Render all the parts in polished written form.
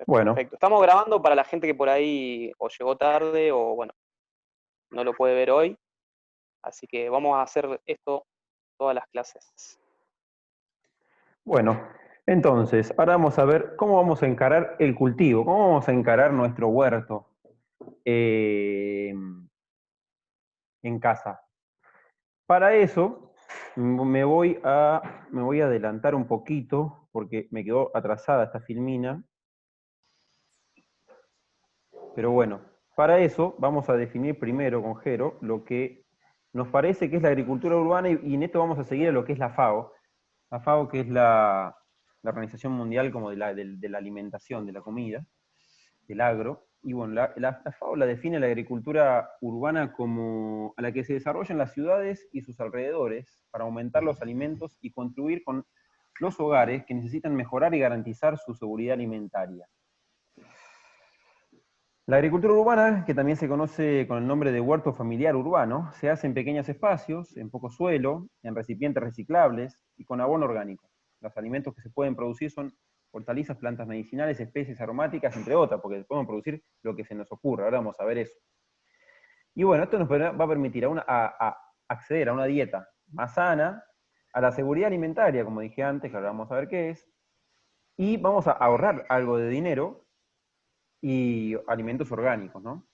Bueno, Perfecto. Estamos grabando para la gente que por ahí o llegó tarde o, bueno, no lo puede ver hoy. Así que vamos a hacer esto todas las clases. bueno. Entonces, ahora vamos a ver cómo vamos a encarar el cultivo, cómo vamos a encarar nuestro huerto eh, en casa. Para eso, me voy a adelantar un poquito, porque me quedó atrasada esta filmina. Pero bueno, para eso vamos a definir primero con Jero lo que nos parece que es la agricultura urbana y en esto vamos a seguir a lo que es la FAO. La FAO, que es la Organización Mundial como de la alimentación, de la comida, del agro. Y bueno, la FAO la define la agricultura urbana como a la que se desarrolla en las ciudades y sus alrededores para aumentar los alimentos y contribuir con los hogares que necesitan mejorar y garantizar su seguridad alimentaria. La agricultura urbana, que también se conoce con el nombre de huerto familiar urbano, se hace en pequeños espacios, en poco suelo, en recipientes reciclables y con abono orgánico. Los alimentos que se pueden producir son hortalizas, plantas medicinales, especies aromáticas, entre otras, porque podemos producir lo que se nos ocurra. Ahora vamos a ver eso. Y bueno, esto nos va a permitir a acceder a una dieta más sana, a la seguridad alimentaria, como dije antes, que ahora vamos a ver qué es, y vamos a ahorrar algo de dinero y alimentos orgánicos, ¿no?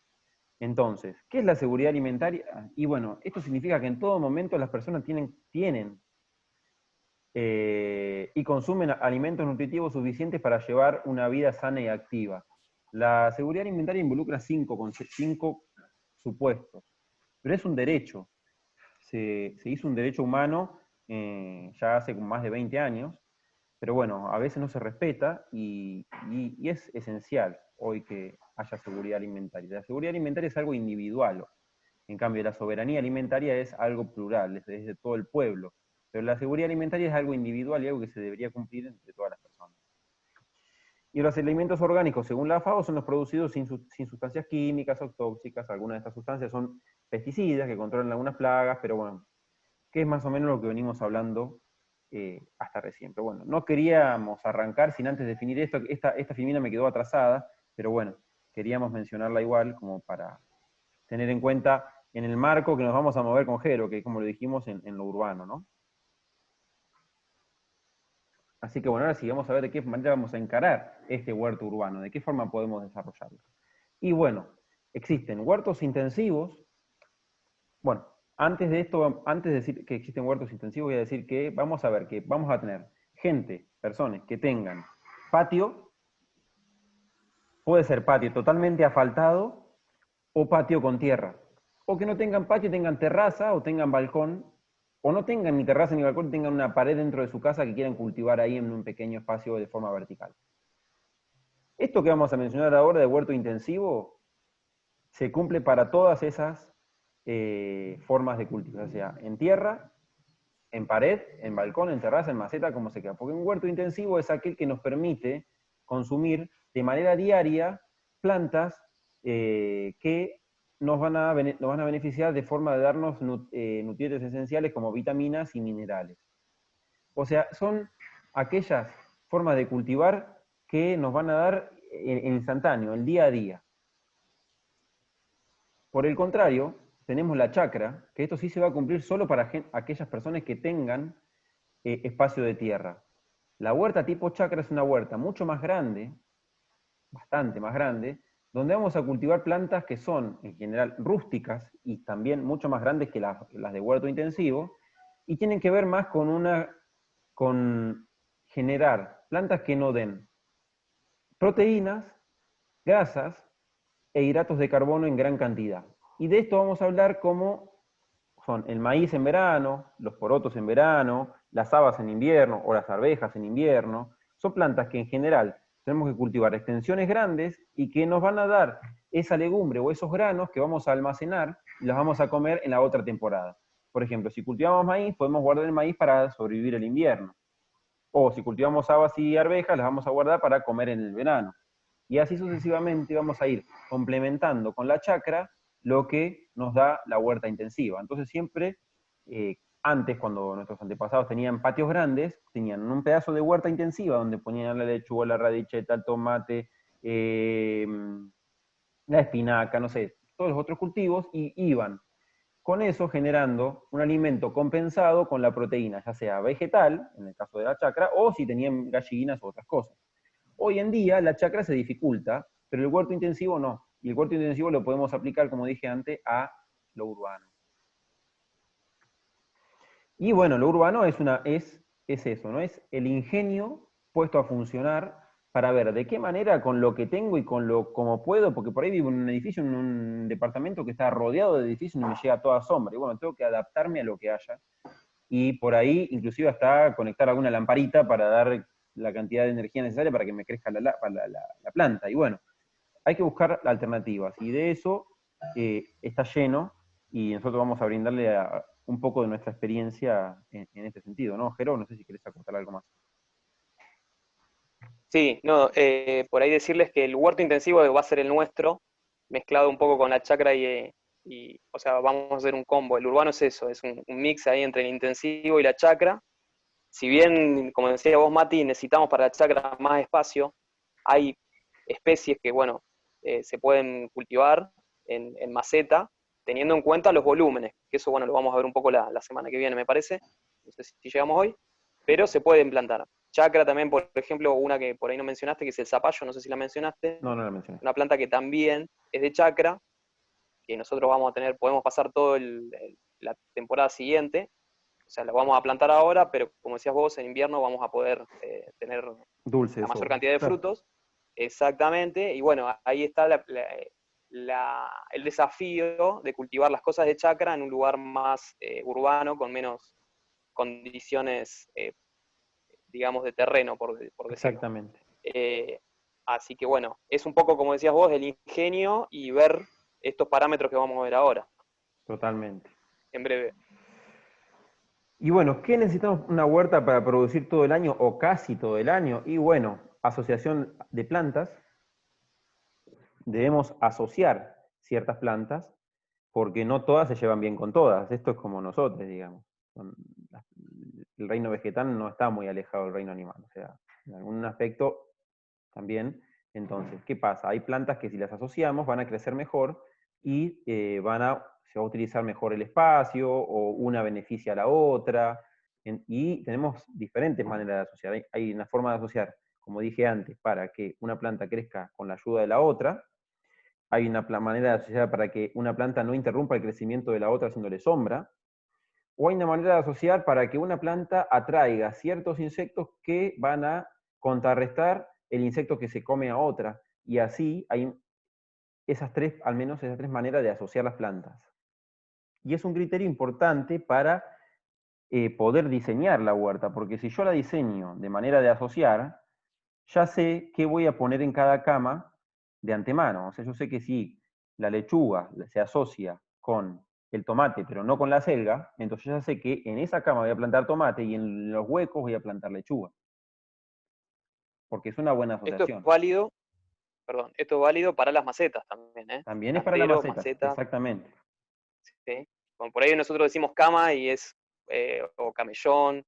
Entonces, ¿qué es la seguridad alimentaria? Y bueno, esto significa que en todo momento las personas tienen y consumen alimentos nutritivos suficientes para llevar una vida sana y activa. La seguridad alimentaria involucra cinco supuestos, pero es un derecho. Se hizo un derecho humano ya hace más de 20 años, pero bueno, a veces no se respeta y es esencial hoy que haya seguridad alimentaria. La seguridad alimentaria es algo individual, en cambio la soberanía alimentaria es algo plural, es de todo el pueblo. Pero la seguridad alimentaria es algo individual y algo que se debería cumplir entre todas las personas. Y los alimentos orgánicos, según la FAO, son los producidos sin sustancias químicas o tóxicas. Algunas de estas sustancias son pesticidas que controlan algunas plagas, pero bueno, que es más o menos lo que venimos hablando hasta recién. Pero bueno, no queríamos arrancar sin antes definir esto. Esta filmina me quedó atrasada, pero bueno, queríamos mencionarla igual como para tener en cuenta en el marco que nos vamos a mover con Jero, que como lo dijimos en lo urbano, ¿no? Así que bueno, ahora sí vamos a ver de qué manera vamos a encarar este huerto urbano, de qué forma podemos desarrollarlo. Y bueno, existen huertos intensivos. Bueno, antes de esto, antes de decir que existen huertos intensivos, voy a decir que vamos a ver que vamos a tener gente, personas que tengan patio, puede ser patio totalmente asfaltado o patio con tierra. O que no tengan patio, tengan terraza o tengan balcón, o no tengan ni terraza ni balcón, tengan una pared dentro de su casa que quieran cultivar ahí en un pequeño espacio de forma vertical. Esto que vamos a mencionar ahora de huerto intensivo se cumple para todas esas formas de cultivo, o sea, en tierra, en pared, en balcón, en terraza, en maceta, como se queda. Porque un huerto intensivo es aquel que nos permite consumir de manera diaria plantas que nos van a beneficiar de forma de darnos nutrientes esenciales como vitaminas y minerales. O sea, son aquellas formas de cultivar que nos van a dar en instantáneo, el día a día. Por el contrario, tenemos la chacra, que esto sí se va a cumplir solo para aquellas personas que tengan espacio de tierra. La huerta tipo chacra es una huerta mucho más grande, bastante más grande, donde vamos a cultivar plantas que son en general rústicas y también mucho más grandes que las de huerto intensivo, y tienen que ver más con generar plantas que no den proteínas, grasas e hidratos de carbono en gran cantidad. Y de esto vamos a hablar como son el maíz en verano, los porotos en verano, las habas en invierno o las arvejas en invierno. Son plantas que en general tenemos que cultivar extensiones grandes y que nos van a dar esa legumbre o esos granos que vamos a almacenar y los vamos a comer en la otra temporada. Por ejemplo, si cultivamos maíz, podemos guardar el maíz para sobrevivir el invierno. O si cultivamos habas y arvejas, las vamos a guardar para comer en el verano. Y así sucesivamente vamos a ir complementando con la chacra lo que nos da la huerta intensiva. Entonces siempre, antes cuando nuestros antepasados tenían patios grandes, tenían un pedazo de huerta intensiva donde ponían la lechuga, la radicheta, el tomate, eh, la espinaca, no sé, todos los otros cultivos, y iban con eso generando un alimento compensado con la proteína, ya sea vegetal, en el caso de la chacra, o si tenían gallinas o otras cosas. Hoy en día la chacra se dificulta, pero el huerto intensivo no. Y el huerto intensivo lo podemos aplicar, como dije antes, a lo urbano. Y bueno, lo urbano es eso, ¿no? Es el ingenio puesto a funcionar para ver de qué manera, con lo que tengo y con lo como puedo, porque por ahí vivo en un edificio, en un departamento que está rodeado de edificios y me llega toda sombra. Y bueno, tengo que adaptarme a lo que haya. Y por ahí, inclusive hasta conectar alguna lamparita para dar la cantidad de energía necesaria para que me crezca la planta. Y bueno, hay que buscar alternativas. Y de eso está lleno, y nosotros vamos a brindarle un poco de nuestra experiencia en este sentido, ¿no? Jero, no sé si querés aportar algo más. Sí, no, por ahí decirles que el huerto intensivo va a ser el nuestro, mezclado un poco con la chacra o sea, vamos a hacer un combo. El urbano es eso, es un mix ahí entre el intensivo y la chacra. Si bien, como decía vos, Mati, necesitamos para la chacra más espacio, hay especies que, bueno, se pueden cultivar en maceta, teniendo en cuenta los volúmenes, que eso, bueno, lo vamos a ver un poco la semana que viene, me parece. No sé si llegamos hoy, pero se pueden plantar. Chacra también, por ejemplo, una que por ahí no mencionaste, que es el zapallo, no sé si la mencionaste, No, no la mencioné. una planta que también es de chacra, que nosotros vamos a tener, podemos pasar toda la temporada siguiente, o sea, lo vamos a plantar ahora, pero como decías vos, en invierno vamos a poder tener Dulce la de mayor sobra. cantidad de Claro. frutos. Exactamente, y bueno, ahí está el desafío de cultivar las cosas de chacra en un lugar más urbano, con menos condiciones, digamos, de terreno, por decirlo. Exactamente. Eh, Así que bueno, es un poco, como decías vos, el ingenio y ver estos parámetros que vamos a ver ahora, Totalmente. en breve. Y bueno, ¿qué necesitamos una huerta para producir todo el año o casi todo el año? Y bueno, asociación de plantas. Debemos asociar ciertas plantas porque no todas se llevan bien con todas. Esto es como nosotros, digamos. El reino vegetal no está muy alejado del reino animal. O sea, en algún aspecto también. Entonces, ¿qué pasa? Hay plantas que si las asociamos van a crecer mejor y se va a utilizar mejor el espacio o una beneficia a la otra. Y tenemos diferentes maneras de asociar. Hay una forma de asociar, como dije antes, para que una planta crezca con la ayuda de la otra. Hay una manera de asociar para que una planta no interrumpa el crecimiento de la otra haciéndole sombra. O hay una manera de asociar para que una planta atraiga ciertos insectos que van a contrarrestar el insecto que se come a otra. Y así hay al menos esas tres maneras de asociar las plantas. Y es un criterio importante para poder diseñar la huerta, porque si yo la diseño de manera de asociar, ya sé qué voy a poner en cada cama de antemano. O sea, yo sé que si la lechuga se asocia con el tomate, pero no con la selga, entonces ya sé que en esa cama voy a plantar tomate y en los huecos voy a plantar lechuga. Porque es una buena Esto es asociación. válido, perdón, esto es válido para las macetas también, ¿eh? También es para las Canteros, macetas, macetas, exactamente. ¿sí? Como por ahí nosotros decimos cama y es, o camellón,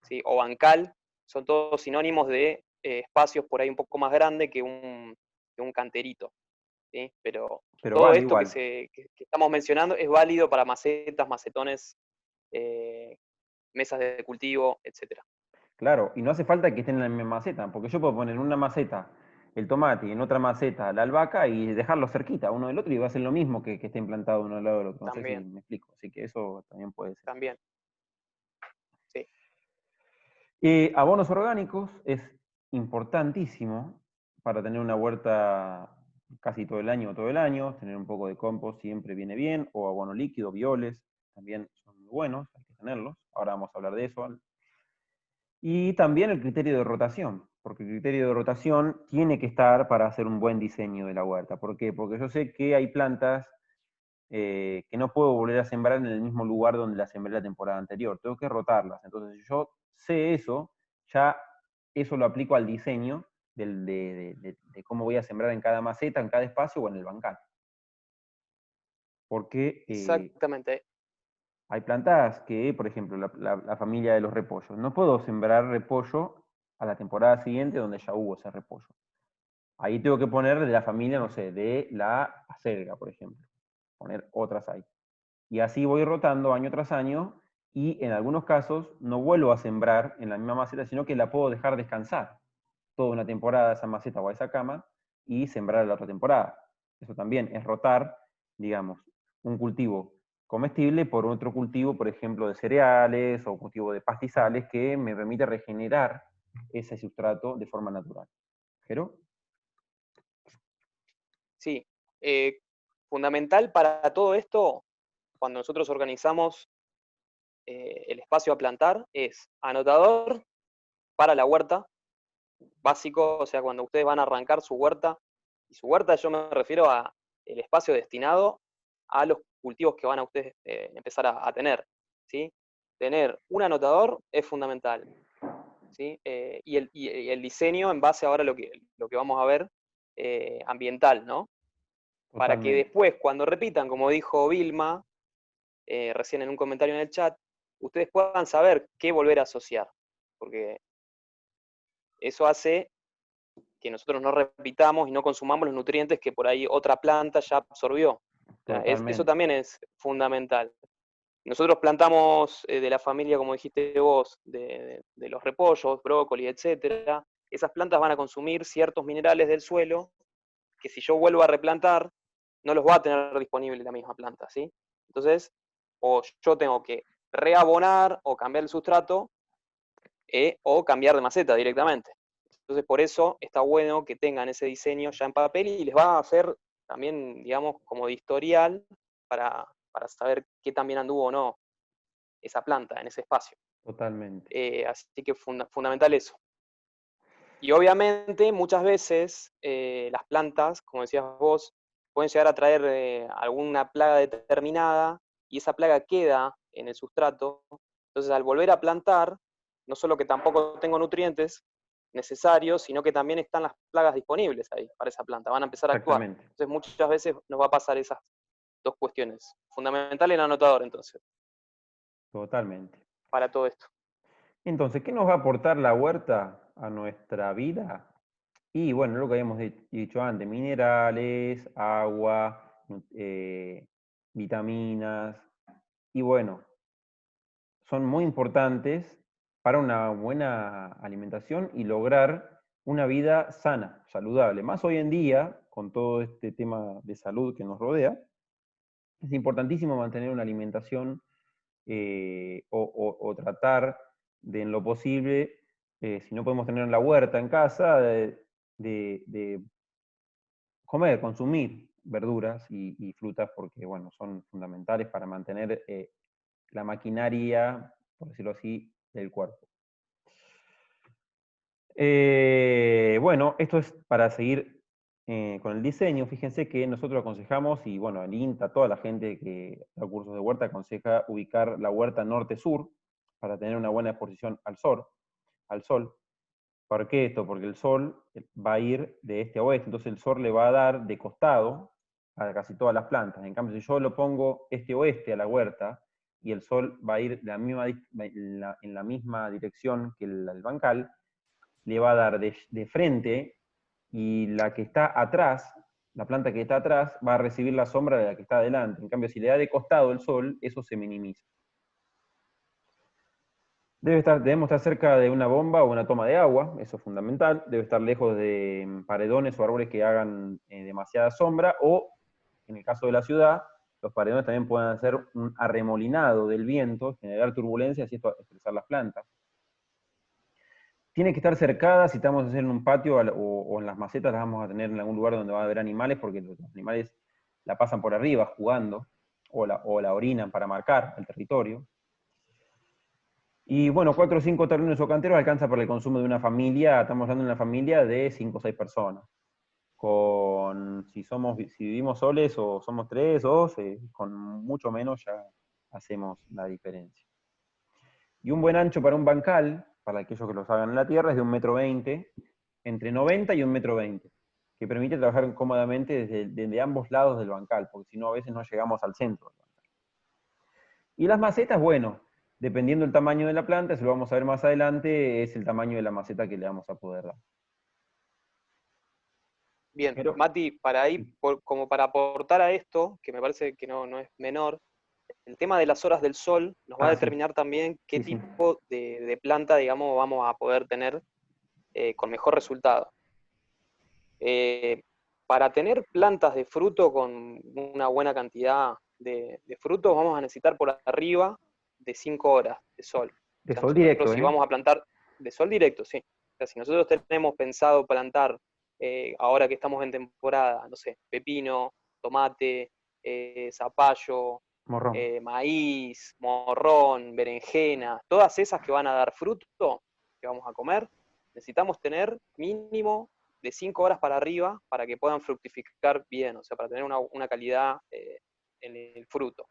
¿sí? O bancal, son todos sinónimos de espacios por ahí un poco más grandes que un canterito, ¿sí? Pero Pero todo vale esto igual. que estamos mencionando es válido para macetas, macetones, eh, mesas de cultivo, etcétera. Claro, y no hace falta que estén en la misma maceta, porque yo puedo poner en una maceta el tomate y en otra maceta la albahaca y dejarlos cerquita uno del otro y va a ser lo mismo que estén plantados uno al lado del otro. No sé si También, me explico. Así que eso también puede ser. también, sí. Abonos orgánicos es importantísimo para tener una huerta casi todo el año, tener un poco de compost siempre viene bien, o abono líquido, bioles, también son muy buenos, hay que tenerlos. Ahora vamos a hablar de eso. Y también el criterio de rotación, porque el criterio de rotación tiene que estar para hacer un buen diseño de la huerta. ¿Por qué? Porque yo sé que hay plantas que no puedo volver a sembrar en el mismo lugar donde las sembré la temporada anterior, tengo que rotarlas. Entonces, si yo sé eso, ya eso lo aplico al diseño de cómo voy a sembrar en cada maceta, en cada espacio o en el bancal. Porque Exactamente. hay plantas que, por ejemplo, la familia de los repollos, no puedo sembrar repollo a la temporada siguiente donde ya hubo ese repollo. Ahí tengo que poner de la familia, no sé, de la acelga, por ejemplo. Poner otras ahí. Y así voy rotando año tras año y en algunos casos no vuelvo a sembrar en la misma maceta, sino que la puedo dejar descansar toda una temporada esa maceta o esa cama y sembrar la otra temporada. Eso también es rotar, digamos, un cultivo comestible por otro cultivo, por ejemplo, de cereales o cultivo de pastizales que me permite regenerar ese sustrato de forma natural. ¿Pero? Sí, fundamental para todo esto, cuando nosotros organizamos el espacio a plantar, es anotador para la huerta, básico, o sea, cuando ustedes van a arrancar su huerta, y su huerta yo me refiero a el espacio destinado a los cultivos que van a ustedes empezar a tener, ¿sí? Tener un anotador es fundamental, ¿sí? Y el diseño en base ahora a lo que vamos a ver, ambiental, ¿no? Para que Totalmente. después, cuando repitan, como dijo Vilma, recién en un comentario en el chat, ustedes puedan saber qué volver a asociar, porque eso hace que nosotros no repitamos y no consumamos los nutrientes que por ahí otra planta ya absorbió. O sea, eso Totalmente. también es fundamental. Nosotros plantamos de la familia, como dijiste vos, de los repollos, brócoli, etcétera. Esas plantas van a consumir ciertos minerales del suelo que si yo vuelvo a replantar, no los va a tener disponible la misma planta, ¿sí? Entonces, o yo tengo que reabonar o cambiar el sustrato o cambiar de maceta directamente. Entonces, por eso está bueno que tengan ese diseño ya en papel y les va a hacer también, digamos, como de historial para saber qué también anduvo o no esa planta en ese espacio. Totalmente. Así que fundamental eso. Y obviamente muchas veces las plantas, como decías vos, pueden llegar a traer alguna plaga determinada y esa plaga queda en el sustrato. Entonces al volver a plantar, no solo que tampoco tengo nutrientes necesarios, sino que también están las plagas disponibles ahí para esa planta, van a empezar a actuar. Exactamente. Entonces muchas veces nos va a pasar esas dos cuestiones. Fundamental el anotador entonces, Totalmente. para todo esto. Entonces, ¿qué nos va a aportar la huerta a nuestra vida? Y bueno, lo que habíamos dicho antes, minerales, agua, vitaminas, y bueno, son muy importantes para una buena alimentación y lograr una vida sana, saludable. Más hoy en día, con todo este tema de salud que nos rodea, es importantísimo mantener una alimentación o tratar de en lo posible, si no podemos tener la huerta en casa, de comer, consumir verduras y frutas porque, bueno, son fundamentales para mantener la maquinaria, por decirlo así, del cuerpo. Bueno, esto es para seguir con el diseño. Fíjense que nosotros aconsejamos, y bueno, el INTA, toda la gente que da cursos de huerta aconseja ubicar la huerta norte-sur para tener una buena exposición al sol, al sol. ¿Por qué esto? Porque el sol va a ir de este a oeste, entonces el sol le va a dar de costado a casi todas las plantas. En cambio, si yo lo pongo este-oeste a la huerta y el sol va a ir en la misma dirección que el bancal, le va a dar de frente y la que está atrás, la planta que está atrás, va a recibir la sombra de la que está adelante. En cambio, si le da de costado el sol, eso se minimiza. Debemos estar cerca de una bomba o una toma de agua, eso es fundamental. Debe estar lejos de paredones o árboles que hagan demasiada sombra, o en el caso de la ciudad, los paredones también pueden hacer un arremolinado del viento, generar turbulencias y esto estresar las plantas. Tiene que estar cercada, si estamos en un patio o en las macetas las vamos a tener en algún lugar donde va a haber animales, porque los animales la pasan por arriba jugando, o la orinan para marcar el territorio. Y bueno, 4 o 5 terrenos o canteros alcanza para el consumo de una familia, estamos hablando de una familia de 5 o 6 personas. Si vivimos soles o somos 3 o 2, con mucho menos ya hacemos la diferencia. Y un buen ancho para un bancal, para aquellos que lo hagan en la tierra, es de 1,20 m, entre 90 y 1,20 m, que permite trabajar cómodamente desde ambos lados del bancal, porque si no a veces no llegamos al centro. Y las macetas, bueno, dependiendo del tamaño de la planta, eso lo vamos a ver más adelante, es el tamaño de la maceta que le vamos a poder dar. Bien, Pero, Mati, para ahí, como para aportar a esto, que me parece que no es menor, el tema de las horas del sol nos va a sí, determinar también qué sí, sí. tipo de planta, digamos, vamos a poder tener con mejor resultado. Eh, para tener plantas de fruto con una buena cantidad de frutos, vamos a necesitar por arriba de 5 horas de sol. O De sea, sol nosotros directo, si ¿eh? vamos a plantar de sol directo, sí. O sea, si nosotros tenemos pensado plantar, ahora que estamos en temporada, no sé, pepino, tomate, zapallo, Morrón. maíz, morrón, berenjena, todas esas que van a dar fruto, que vamos a comer, necesitamos tener mínimo de 5 horas para arriba para que puedan fructificar bien, o sea, para tener una calidad en el fruto.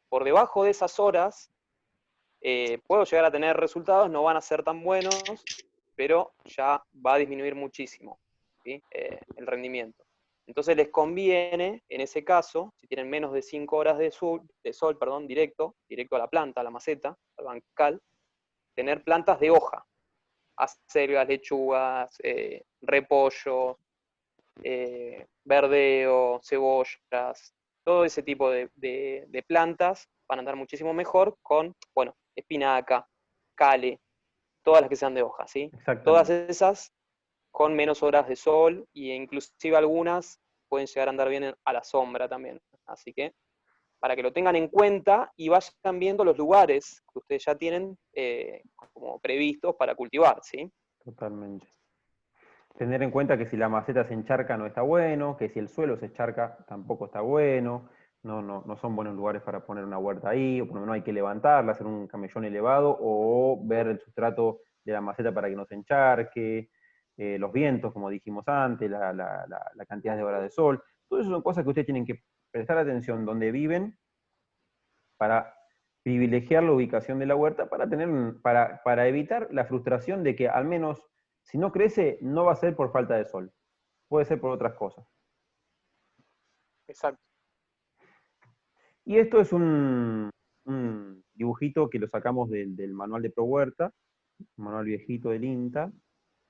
Por debajo de esas horas, puedo llegar a tener resultados, no van a ser tan buenos, pero ya va a disminuir muchísimo, ¿sí? El rendimiento. Entonces les conviene, en ese caso, si tienen menos de 5 horas de sol directo a la planta, a la maceta, al bancal, tener plantas de hoja, acelgas, lechugas, repollo, verdeo, cebollas, todo ese tipo de plantas van a andar muchísimo mejor con, bueno, espinaca, cale, todas las que sean de hoja, ¿sí? Todas Exactamente. esas con menos horas de sol e inclusive algunas pueden llegar a andar bien a la sombra también. Así que para que lo tengan en cuenta y vayan viendo los lugares que ustedes ya tienen como previstos para cultivar, ¿sí? Totalmente. Tener en cuenta que si la maceta se encharca no está bueno, que si el suelo se encharca tampoco está bueno, no son buenos lugares para poner una huerta ahí, o por lo menos hay que levantarla, hacer un camellón elevado, o ver el sustrato de la maceta para que no se encharque, los vientos, como dijimos antes, la cantidad de horas de sol. Todo eso son cosas que ustedes tienen que prestar atención donde viven para privilegiar la ubicación de la huerta para evitar la frustración de que al menos si no crece no va a ser por falta de sol, puede ser por otras cosas. Exacto. Y esto es un dibujito que lo sacamos del manual de Pro Huerta, un manual viejito del INTA,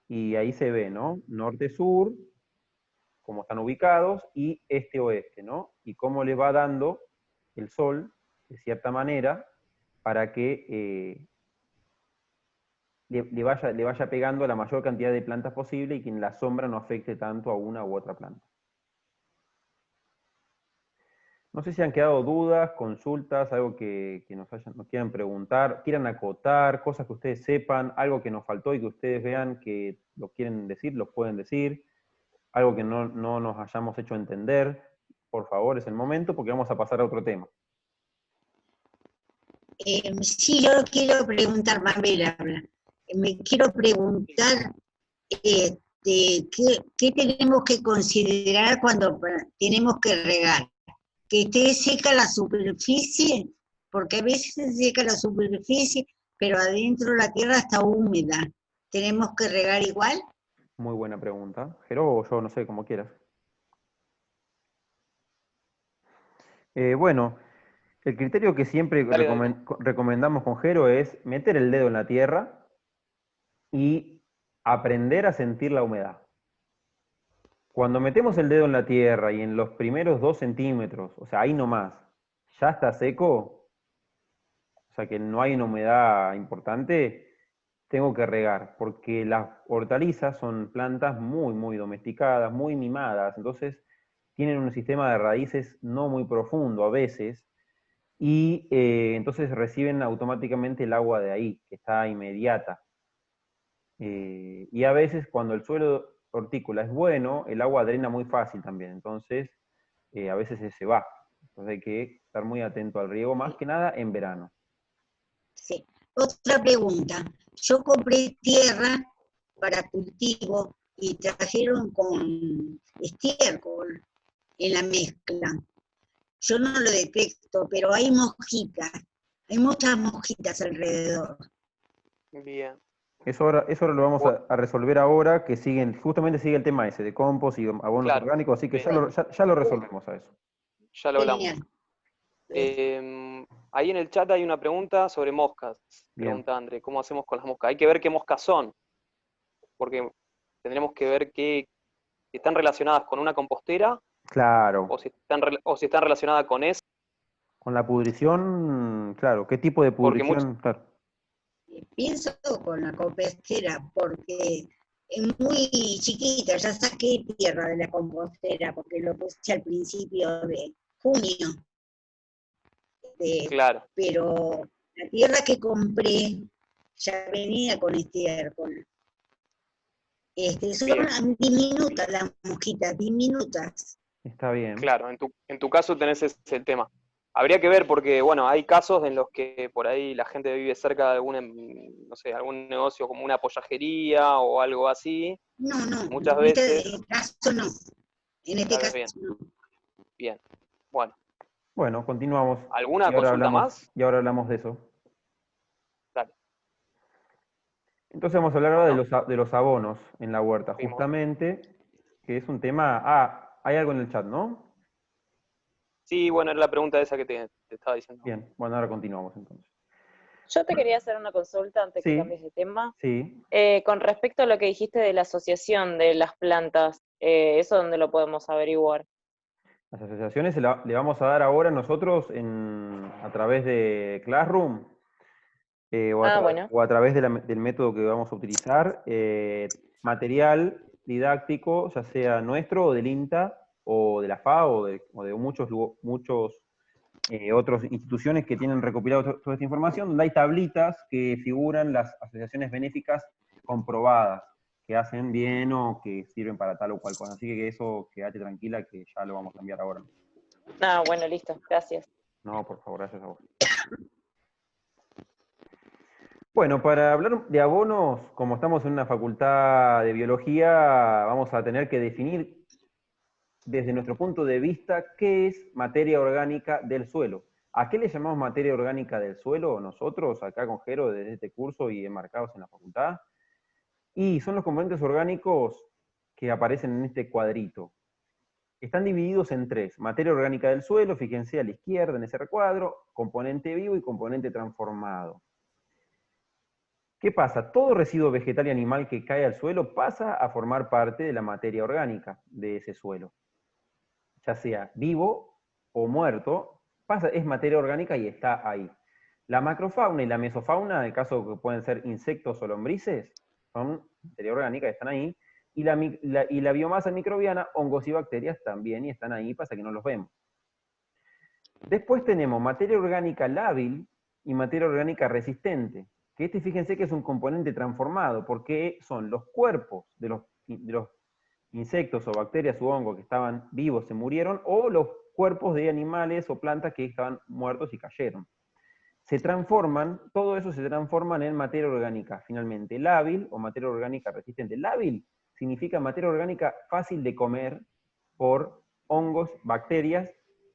y ahí se ve, ¿no? Norte-sur, cómo están ubicados, y este-oeste, ¿no? Y cómo le va dando el sol, de cierta manera, para que le vaya pegando la mayor cantidad de plantas posible y que en la sombra no afecte tanto a una u otra planta. No sé si han quedado dudas, consultas, algo que nos quieran preguntar, quieran acotar, cosas que ustedes sepan, algo que nos faltó y que ustedes vean que lo quieren decir, lo pueden decir, algo que no nos hayamos hecho entender. Por favor, es el momento porque vamos a pasar a otro tema. Sí, yo quiero preguntar, Mabel habla. Me quiero preguntar qué tenemos que considerar cuando tenemos que regar. Que esté seca la superficie, porque a veces se seca la superficie, pero adentro la tierra está húmeda. ¿Tenemos que regar igual? Muy buena pregunta. Jero, o yo no sé, como quieras. Bueno, el criterio que siempre Dale, dale. recomendamos con Jero es meter el dedo en la tierra y aprender a sentir la humedad. Cuando metemos el dedo en la tierra y en los primeros 2 centímetros, o sea, ahí nomás, ya está seco, o sea que no hay una humedad importante, tengo que regar, porque las hortalizas son plantas muy domesticadas, muy mimadas, entonces tienen un sistema de raíces no muy profundo a veces, y entonces reciben automáticamente el agua de ahí, que está inmediata. Y a veces cuando el suelo hortícola es bueno, el agua drena muy fácil también, entonces a veces se va. Entonces hay que estar muy atento al riego, más que nada en verano. Sí. Otra pregunta. Yo compré tierra para cultivo y trajeron con estiércol en la mezcla. Yo no lo detecto, pero hay mosquitas. Hay muchas mosquitas alrededor. Bien. Eso ahora lo vamos a resolver ahora, que justamente sigue el tema ese de compost y abonos Claro. orgánicos, así que Bien. ya lo resolvemos a eso. Ya lo hablamos. Genial. Ahí en el chat hay una pregunta sobre moscas. Bien. Pregunta André, ¿cómo hacemos con las moscas? Hay que ver qué moscas son, porque tendremos que ver si están relacionadas con una compostera Claro. o si están relacionadas con eso, Con la pudrición, claro. ¿Qué tipo de porque pudrición? Claro. Pienso con la compostera porque es muy chiquita, ya saqué tierra de la compostera porque lo puse al principio de junio. claro, Pero la tierra que compré ya venía con estiércol. Son bien, diminutas las mosquitas, diminutas. Está bien. claro, en tu caso tenés ese tema. Habría que ver porque, bueno, hay casos en los que por ahí la gente vive cerca de algún, no sé, algún negocio como una pollajería o algo así, No, no, y muchas en este veces, caso no. En este está caso bien, no. bien. Bueno, Bueno, continuamos. ¿alguna consulta más? Y ahora hablamos de eso. Dale, Entonces vamos a hablar ahora bueno, de los abonos en la huerta, vimos. justamente, que es un tema. Ah, hay algo en el chat, ¿no? Sí, bueno, era la pregunta esa que te estaba diciendo. Bien, bueno, ahora continuamos entonces. Yo te quería hacer una consulta antes que cambies Sí, de tema. sí. Con respecto a lo que dijiste de la asociación de las plantas, ¿eso dónde lo podemos averiguar? Las asociaciones le vamos a dar ahora nosotros a través de Classroom, Ah, bueno. o a través del método que vamos a utilizar, material didáctico, ya sea nuestro o del INTA, o de la FA, o de muchos otras instituciones que tienen recopilado toda esta información, donde hay tablitas que figuran las asociaciones benéficas comprobadas, que hacen bien o que sirven para tal o cual cosa. Así que eso, quédate tranquila, que ya lo vamos a enviar ahora. Ah, bueno, listo, gracias. No, por favor, gracias a vos. Bueno, para hablar de abonos, como estamos en una facultad de biología, vamos a tener que definir desde nuestro punto de vista qué es materia orgánica del suelo. ¿A qué le llamamos materia orgánica del suelo nosotros, acá con Jero, desde este curso y enmarcados en la facultad? Y son los componentes orgánicos que aparecen en este cuadrito. Están divididos en tres: materia orgánica del suelo, fíjense a la izquierda en ese recuadro, componente vivo y componente transformado. ¿Qué pasa? Todo residuo vegetal y animal que cae al suelo pasa a formar parte de la materia orgánica de ese suelo. Ya sea vivo o muerto, es materia orgánica y está ahí. La macrofauna y la mesofauna, en el caso que pueden ser insectos o lombrices, son materia orgánica y están ahí. Y la biomasa microbiana, hongos y bacterias también, y están ahí, pasa que no los vemos. Después tenemos materia orgánica lábil y materia orgánica resistente, que fíjense que es un componente transformado, porque son los cuerpos de los insectos o bacterias u hongos que estaban vivos, se murieron, o los cuerpos de animales o plantas que estaban muertos y cayeron. Se transforman, todo eso se transforma en materia orgánica, finalmente, lábil o materia orgánica resistente. Lábil significa materia orgánica fácil de comer por hongos, bacterias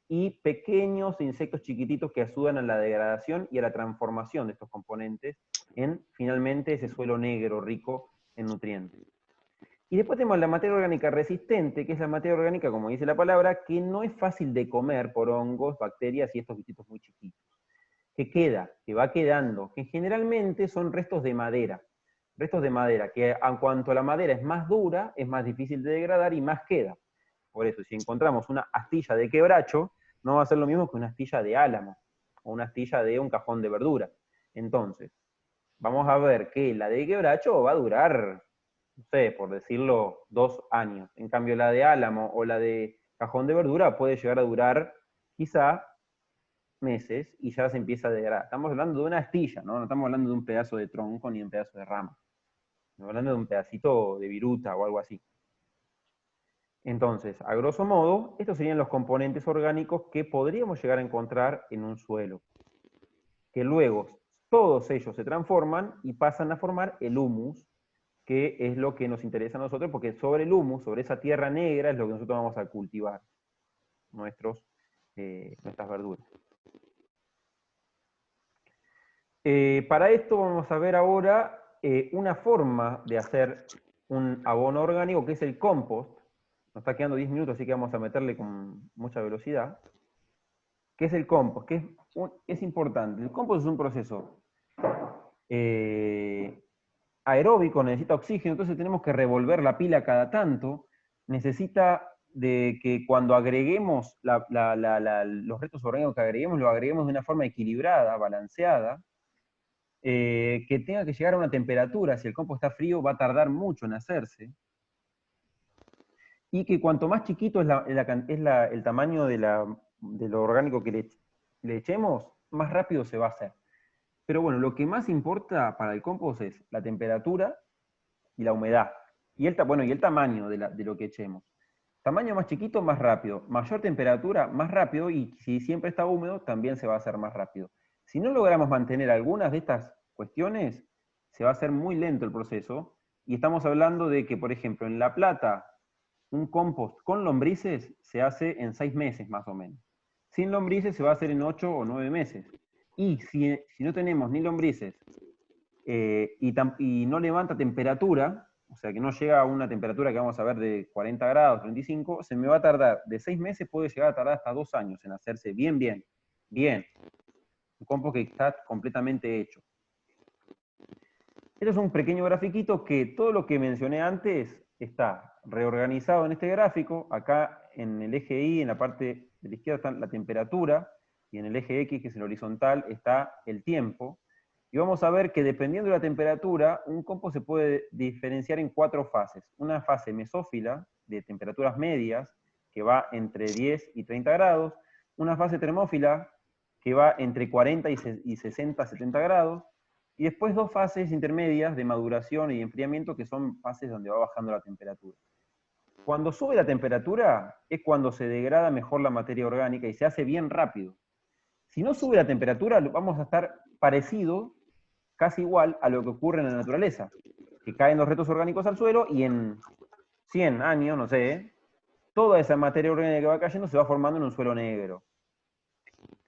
y pequeños insectos chiquititos que ayudan a la degradación y a la transformación de estos componentes en, finalmente, ese suelo negro rico en nutrientes. Y después tenemos la materia orgánica resistente, que es la materia orgánica, como dice la palabra, que no es fácil de comer por hongos, bacterias y estos bichitos muy chiquitos. Que queda, que va quedando, que generalmente son restos de madera. Restos de madera, que en cuanto a la madera es más dura, es más difícil de degradar y más queda. Por eso, si encontramos una astilla de quebracho, no va a ser lo mismo que una astilla de álamo, o una astilla de un cajón de verdura. Entonces, vamos a ver que la de quebracho va a durar, no sé, por decirlo, 2 años. En cambio, la de álamo o la de cajón de verdura puede llegar a durar quizá meses y ya se empieza a degradar. Estamos hablando de una astilla, ¿no? No estamos hablando de un pedazo de tronco ni de un pedazo de rama. Estamos hablando de un pedacito de viruta o algo así. Entonces, a grosso modo, estos serían los componentes orgánicos que podríamos llegar a encontrar en un suelo. Que luego todos ellos se transforman y pasan a formar el humus, que es lo que nos interesa a nosotros, porque sobre el humus, sobre esa tierra negra, es lo que nosotros vamos a cultivar nuestras verduras. Para esto vamos a ver ahora una forma de hacer un abono orgánico, que es el compost. Nos está quedando 10 minutos, así que vamos a meterle con mucha velocidad. ¿Qué es el compost? Que es importante. El compost es un proceso aeróbico, necesita oxígeno, entonces tenemos que revolver la pila cada tanto. necesita de que cuando agreguemos los restos orgánicos que agreguemos, lo agreguemos de una forma equilibrada, balanceada, que tenga que llegar a una temperatura. Si el compost está frío va a tardar mucho en hacerse, y que cuanto más chiquito es el tamaño de lo orgánico que le echemos, más rápido se va a hacer. Pero bueno, lo que más importa para el compost es la temperatura y la humedad, y el tamaño de lo que echemos. Tamaño más chiquito, más rápido. Mayor temperatura, más rápido, y si siempre está húmedo, también se va a hacer más rápido. Si no logramos mantener algunas de estas cuestiones, se va a hacer muy lento el proceso, y estamos hablando de que, por ejemplo, en La Plata, un compost con lombrices se hace en 6 meses más o menos. Sin lombrices se va a hacer en 8 o 9 meses. Y si no tenemos ni lombrices y no levanta temperatura, o sea que no llega a una temperatura que vamos a ver de 40 grados, 35, se me va a tardar, de 6 meses puede llegar a tardar hasta 2 años en hacerse bien. Un compost que está completamente hecho. Este es un pequeño grafiquito que todo lo que mencioné antes está reorganizado en este gráfico. Acá en el eje Y, en la parte de la izquierda está la temperatura, y en el eje X, que es el horizontal, está el tiempo. Y vamos a ver que dependiendo de la temperatura, un compost se puede diferenciar en 4 fases. Una fase mesófila, de temperaturas medias, que va entre 10 y 30 grados. Una fase termófila, que va entre 40 y 60, 70 grados. Y después 2 fases intermedias de maduración y enfriamiento, que son fases donde va bajando la temperatura. Cuando sube la temperatura es cuando se degrada mejor la materia orgánica y se hace bien rápido. Si no sube la temperatura, vamos a estar parecido, casi igual, a lo que ocurre en la naturaleza, que caen los restos orgánicos al suelo y en 100 años, no sé, toda esa materia orgánica que va cayendo se va formando en un suelo negro.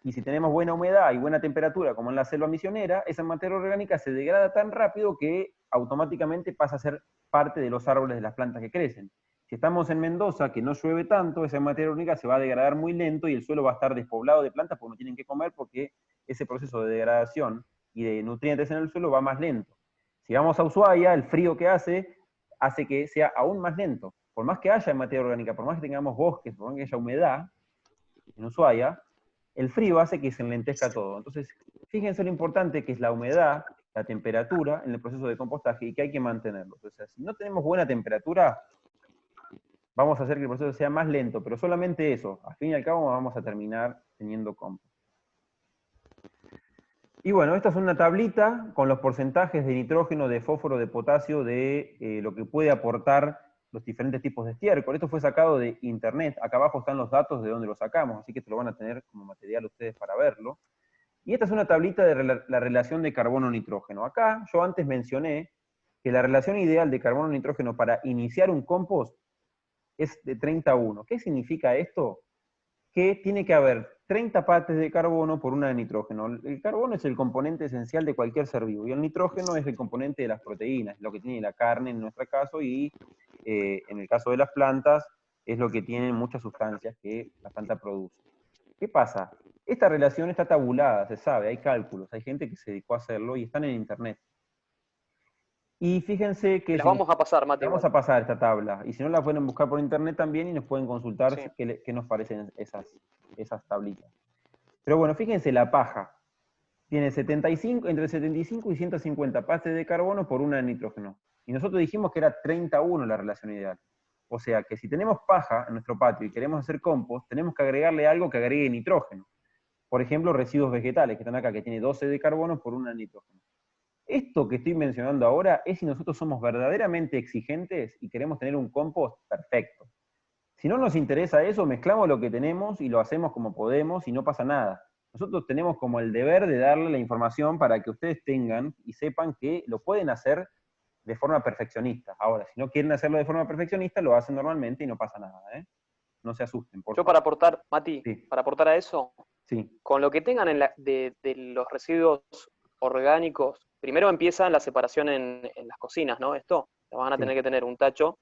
Y si tenemos buena humedad y buena temperatura, como en la selva misionera, esa materia orgánica se degrada tan rápido que automáticamente pasa a ser parte de los árboles de las plantas que crecen. Si estamos en Mendoza, que no llueve tanto, esa materia orgánica se va a degradar muy lento y el suelo va a estar despoblado de plantas porque no tienen que comer, porque ese proceso de degradación y de nutrientes en el suelo va más lento. Si vamos a Ushuaia, el frío que hace que sea aún más lento. Por más que haya materia orgánica, por más que tengamos bosques, por más que haya humedad en Ushuaia, el frío hace que se enlentezca todo. Entonces, fíjense lo importante que es la humedad, la temperatura en el proceso de compostaje y que hay que mantenerlo. O sea, si no tenemos buena temperatura, vamos a hacer que el proceso sea más lento, pero solamente eso. Al fin y al cabo vamos a terminar teniendo compost. Y bueno, esta es una tablita con los porcentajes de nitrógeno, de fósforo, de potasio, de lo que puede aportar los diferentes tipos de estiércol. Esto fue sacado de internet. Acá abajo están los datos de donde lo sacamos, así que esto lo van a tener como material ustedes para verlo. Y esta es una tablita de la relación de carbono-nitrógeno. Acá yo antes mencioné que la relación ideal de carbono-nitrógeno para iniciar un compost es de 30:1. ¿Qué significa esto? Que tiene que haber 30 partes de carbono por una de nitrógeno. El carbono es el componente esencial de cualquier ser vivo, y el nitrógeno es el componente de las proteínas, lo que tiene la carne en nuestro caso, y en el caso de las plantas, es lo que tienen muchas sustancias que la planta produce. ¿Qué pasa? Esta relación está tabulada, se sabe, hay cálculos, hay gente que se dedicó a hacerlo y están en internet. Y fíjense que... Las vamos a pasar, Mati. Vamos a pasar esta tabla, y si no la pueden buscar por internet también y nos pueden consultar Sí. qué nos parecen esas tablitas. Pero bueno, fíjense la paja. Tiene entre 75 y 150 partes de carbono por una de nitrógeno. Y nosotros dijimos que era 30:1 la relación ideal. O sea que si tenemos paja en nuestro patio y queremos hacer compost, tenemos que agregarle algo que agregue nitrógeno. Por ejemplo, residuos vegetales, que están acá, que tiene 12 de carbono por una de nitrógeno. Esto que estoy mencionando ahora es si nosotros somos verdaderamente exigentes y queremos tener un compost perfecto. Si no nos interesa eso, mezclamos lo que tenemos y lo hacemos como podemos y no pasa nada. Nosotros tenemos como el deber de darle la información para que ustedes tengan y sepan que lo pueden hacer de forma perfeccionista. Ahora, si no quieren hacerlo de forma perfeccionista, lo hacen normalmente y no pasa nada, ¿eh? No se asusten, por Yo favor. para aportar, Mati, Sí. para aportar a eso, Sí. con lo que tengan de los residuos orgánicos, primero empieza la separación en las cocinas, ¿no? Esto, van a Sí. tener que tener un tacho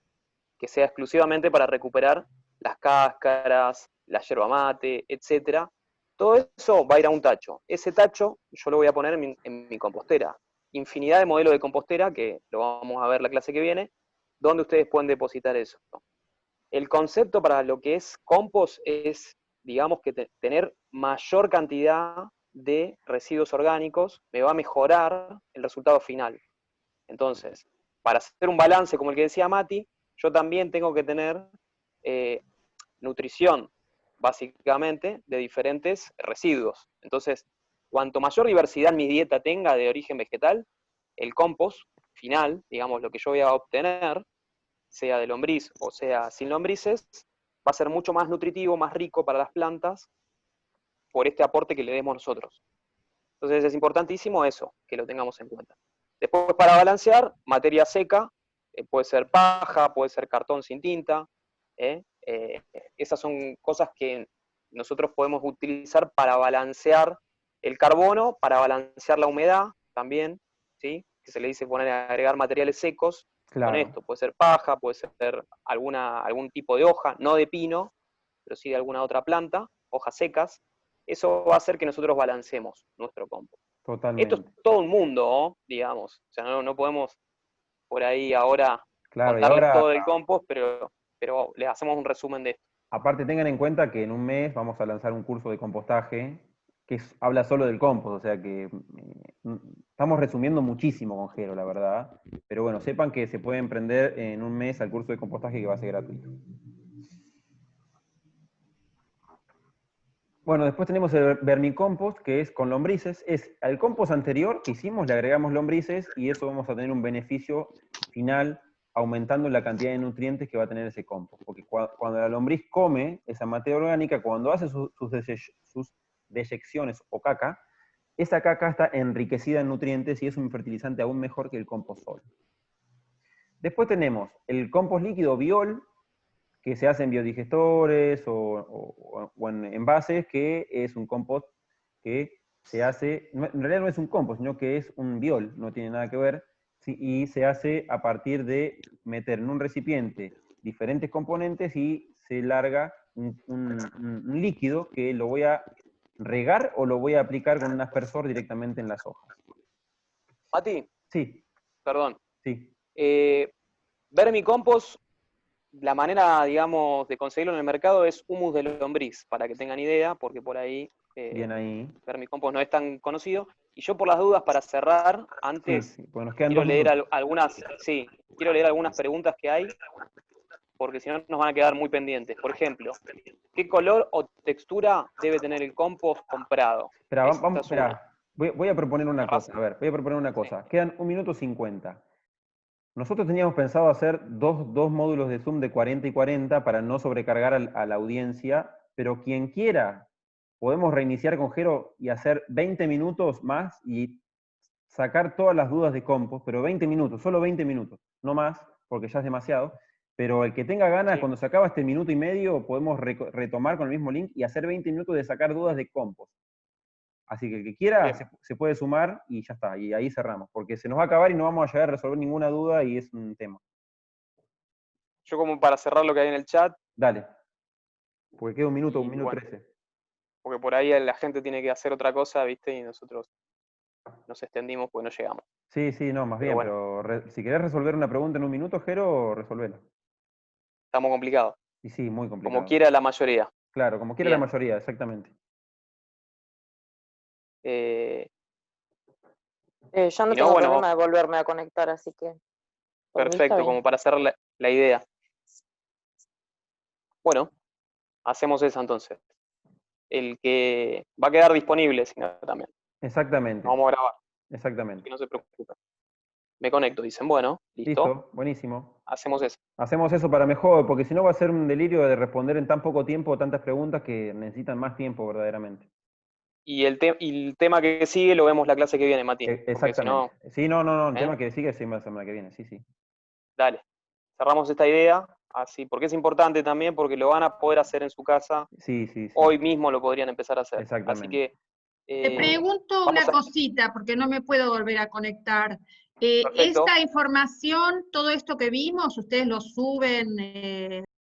que sea exclusivamente para recuperar las cáscaras, la yerba mate, etcétera. Todo eso va a ir a un tacho. Ese tacho yo lo voy a poner en mi compostera. Infinidad de modelos de compostera, que lo vamos a ver la clase que viene, donde ustedes pueden depositar eso. el concepto para lo que es compost es, digamos, que tener mayor cantidad de residuos orgánicos me va a mejorar el resultado final. Entonces, para hacer un balance, como el que decía Mati, yo también tengo que tener nutrición, básicamente, de diferentes residuos. Entonces, cuanto mayor diversidad en mi dieta tenga de origen vegetal, el compost final, digamos, lo que yo voy a obtener, sea de lombriz o sea sin lombrices, va a ser mucho más nutritivo, más rico para las plantas, por este aporte que le demos nosotros. Entonces es importantísimo eso, que lo tengamos en cuenta. Después, para balancear, materia seca, puede ser paja, puede ser cartón sin tinta, esas son cosas que nosotros podemos utilizar para balancear el carbono, para balancear la humedad también, ¿sí? Que se le dice agregar materiales secos. Claro. Con esto, puede ser paja, puede ser algún tipo de hoja, no de pino, pero sí de alguna otra planta, hojas secas. Eso va a hacer que nosotros balanceemos nuestro compost. Totalmente. Esto es todo un mundo, ¿no? Digamos. O sea, no podemos por ahí ahora contarles todo el compost, pero les hacemos un resumen de esto. Aparte, tengan en cuenta que en un mes vamos a lanzar un curso de compostaje que habla solo del compost, o sea que estamos resumiendo muchísimo con Jero, la verdad. Pero bueno, sepan que se pueden prender en un mes al curso de compostaje que va a ser gratuito. Bueno, después tenemos el vermicompost, que es con lombrices. Es al compost anterior que hicimos, le agregamos lombrices y eso vamos a tener un beneficio final aumentando la cantidad de nutrientes que va a tener ese compost. Porque cuando la lombriz come esa materia orgánica, cuando hace sus deyecciones o caca, esa caca está enriquecida en nutrientes y es un fertilizante aún mejor que el compost solo. Después tenemos el compost líquido biol, que se hace en biodigestores o en envases, que es un compost que se hace, en realidad no es un compost, sino que es un biol, no tiene nada que ver, ¿sí? Y se hace a partir de meter en un recipiente diferentes componentes y se larga un líquido que lo voy a regar o lo voy a aplicar con un aspersor directamente en las hojas. Mati. Sí. Perdón. Sí. Vermicompost, la manera, digamos, de conseguirlo en el mercado es humus de lombriz, para que tengan idea, porque por ahí, bien ahí. vermicompost no es tan conocido. Y yo, por las dudas, para cerrar, antes pues nos quedan quiero leer quiero leer algunas preguntas que hay, porque si no nos van a quedar muy pendientes. Por ejemplo, ¿qué color o textura debe tener el compost comprado? Espera, voy a proponer una cosa. A ver, voy a proponer una cosa. Quedan 1 minuto 50. Nosotros teníamos pensado hacer dos módulos de Zoom de 40 y 40 para no sobrecargar a la audiencia, pero quien quiera, podemos reiniciar con Jero y hacer 20 minutos más y sacar todas las dudas de compost, pero 20 minutos, solo 20 minutos, no más, porque ya es demasiado. Pero el que tenga ganas, sí, cuando se acaba este minuto y medio, podemos retomar con el mismo link y hacer 20 minutos de sacar dudas de compost. Así que el que quiera se puede sumar y ya está, y ahí cerramos, porque se nos va a acabar y no vamos a llegar a resolver ninguna duda y es un tema. Yo, como para cerrar lo que hay en el chat. Dale, porque queda 1 minuto 13. Porque por ahí la gente tiene que hacer otra cosa, ¿viste? Y nosotros nos extendimos porque no llegamos. Sí, no, más bien, bueno, pero si querés resolver una pregunta en 1 minuto, Jero, resolvela. Estamos complicados. Y sí, muy complicado. Como quiera la mayoría. Claro, como quiera la mayoría, exactamente. Yo no tengo problema de volverme a conectar, así que... Perfecto, como para hacer la idea. Bueno, hacemos eso entonces. El que va a quedar disponible, sino también. Exactamente. Vamos a grabar. Exactamente. Que no se preocupen. Me conecto, dicen. Bueno, listo. Listo, buenísimo. Hacemos eso. Hacemos eso para mejor, porque si no va a ser un delirio de responder en tan poco tiempo tantas preguntas que necesitan más tiempo verdaderamente. Y el tema que sigue lo vemos la clase que viene, Mati. Exactamente. Si no, el tema que sigue es la semana que viene, sí. Dale. Cerramos esta idea, así, porque es importante también, porque lo van a poder hacer en su casa. Sí. Hoy mismo lo podrían empezar a hacer. Exactamente. Así que... Te pregunto una cosita, porque no me puedo volver a conectar. Esta información, todo esto que vimos, ¿ustedes lo suben